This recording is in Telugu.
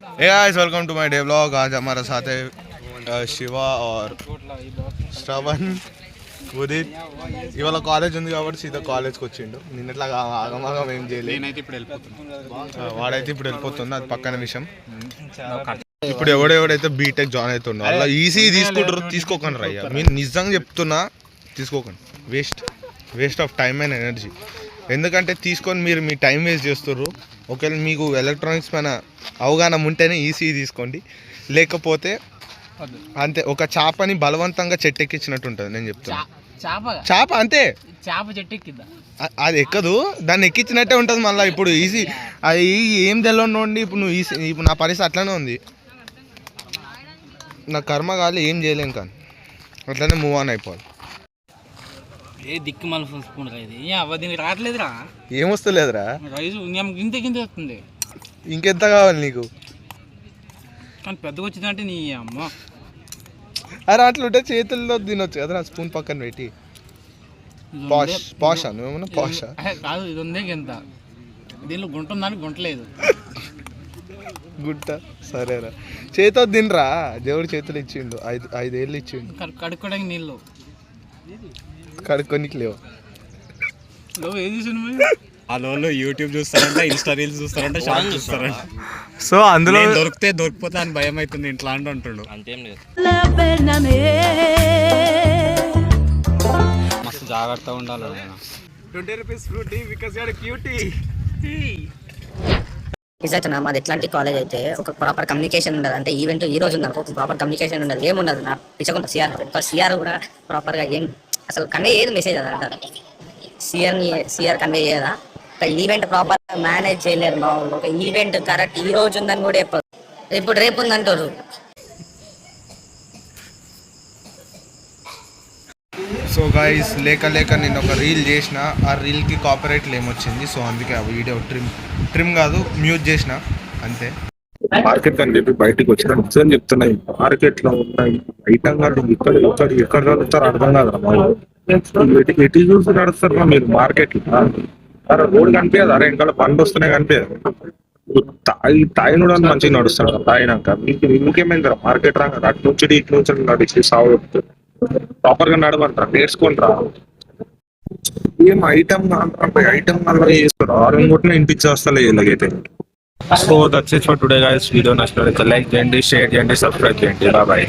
Hey guys, welcome to my day vlog. आज हमारे साथ है शिवा और శ్రవణ్ ఉదిత్. ఇవాళ కాలేజ్ ఉంది కాబట్టి సీదా కాలేజ్కి వచ్చిండు. నిన్నట్లాగా ఆగమాగం ఏం చేయలేదు. వాడైతే ఇప్పుడు వెళ్ళిపోతుంది, అది పక్కన విషయం. ఇప్పుడు ఎవడెవడైతే బీటెక్ జాయిన్ అవుతుండో అలా ఈసీ తీసుకుంటారు, తీసుకోకండి రయ్యా. మీరు నిజంగా చెప్తున్నా, తీసుకోకండి. Waste of time and energy. ఎందుకంటే తీసుకొని మీరు మీ టైం వేస్ట్ చేస్తుర్రు. ఒకవేళ మీకు ఎలక్ట్రానిక్స్ పైన అవగాహన ఉంటేనే ఈసీ తీసుకోండి, లేకపోతే అంతే. ఒక చేపని బలవంతంగా చెట్టు ఎక్కించినట్టు ఉంటుంది. నేను చెప్తాను, చేప అంతే, చేప చెట్టు ఎక్కిద్దా, అది ఎక్కదు, దాన్ని ఎక్కించినట్టే ఉంటుంది. మళ్ళీ ఇప్పుడు ఈజీ అది ఏం తెలియనుండి ఇప్పుడు నువ్వు ఈజీ, ఇప్పుడు నా పరిస్థితి అట్లనే ఉంది. నా కర్మ కాలి ఏం చేయలేం, కానీ అట్లనే మూవ్ ఆన్ అయిపోవాలి. ఏ దిక్కు మళ్ళీ చూసుకుంటారా, ఇది దీనికి రావట్లేదురా, ఏమొస్తలేదురా, రైసు గింత గింత వస్తుంది. ఇంకెంత కావాలి నీకు? కానీ పెద్దగా వచ్చిందంటే నీ అమ్మ. అరే అట్లుంటే చేతుల్లో తినొచ్చు కదా, స్పూన్ పక్కన పెట్టి. పాషా నువ్వేమన్నా పాషా కాదు, ఇది ఉందే గింత, దీనిలో గుంట ఉందని గుంటలేదు. గుట్ట సరేరా, చేతితో తినరా, దేవుడు చేతులు ఇచ్చిండు, 5 ఏళ్ళు ఇచ్చిండు. కడుక్కోడానికి నీళ్ళు కడుక్కోనికి లేవు. ఏం చూసాను వాళ్ళు యూట్యూబ్ చూస్తారంట, ఇన్స్టా రీల్స్ చూస్తారంట, షార్ట్ చూస్తారంట. సో అందులో దొరికిపోతే అని భయం అవుతుంది ఇంట్లో అంటుండు. అంతేం లేదు, మస్తు జాగ్రత్తగా ఉండాలి. 20 rupees Frooti because you are cutie. నిజంగా మాది ఎట్లాంటి కాలేజ్ అయితే ఒక ప్రాపర్ కమ్యూనికేషన్ ఉండదు. అంటే ఈవెంట్ ఈ రోజు ఉందనుకో, ప్రాపర్ కమ్యూనికేషన్ ఉండదు, ఏముండదు. నా పిచ్చకుండా సిఆర్ కూడా ప్రాపర్గా ఏం అసలు కన్వే చేయదు మెసేజ్. అదంటారు సిఆర్ కన్వే చేయదా. ఒక ఈవెంట్ ప్రాపర్ మేనేజ్ చేయలేరు మా వాళ్ళు. ఒక ఈవెంట్ కరెక్ట్ ఈ రోజు ఉందని కూడా చెప్పదు, ఇప్పుడు రేపు ఉందంటారు. సో గైస్, లేక నేను ఒక రీల్ చేసిన, ఆ రీల్కి కాపీరైట్ క్లెయిమ్ వచ్చింది. సో అందుకే ఆ వీడియో ట్రిమ్ కాదు, మ్యూట్ చేసిన అంతే. మార్కెట్ అని చెప్పి బయటకు వచ్చిన నిజం చెప్తున్నాయి. మార్కెట్ లో ఉన్నాయి ఐటమ్ కాదు, ఎక్కడ చదువుతారు అర్థం కాదు. ఎటు చూసి నడుస్తారా మీరు మార్కెట్ లో? రోడ్ కనిపించదు, అరే ఇంకా బండి వస్తున్నాయి కనిపించదు. తాయినుడు అని మంచిగా నడుస్తాడు, తాయినాక ఇంకేమైంది మార్కెట్ రాక అటు నుంచి ఇటు నుంచి నడిచి సాగు ప్రాపర్ గా నడవంటారా, నేర్చుకుంటారా. ఏం ఐటమ్ ఐటమ్ వల్ల చేస్తారు, ఆరు కూడా ఇంటికి వస్తలే ఇలాగైతే. So that's it for today guys. Video నచ్చినట్లయితే లైక్ చేయండి, షేర్ చేయండి, సబ్స్క్రైబ్ చేయండి. బాయ్.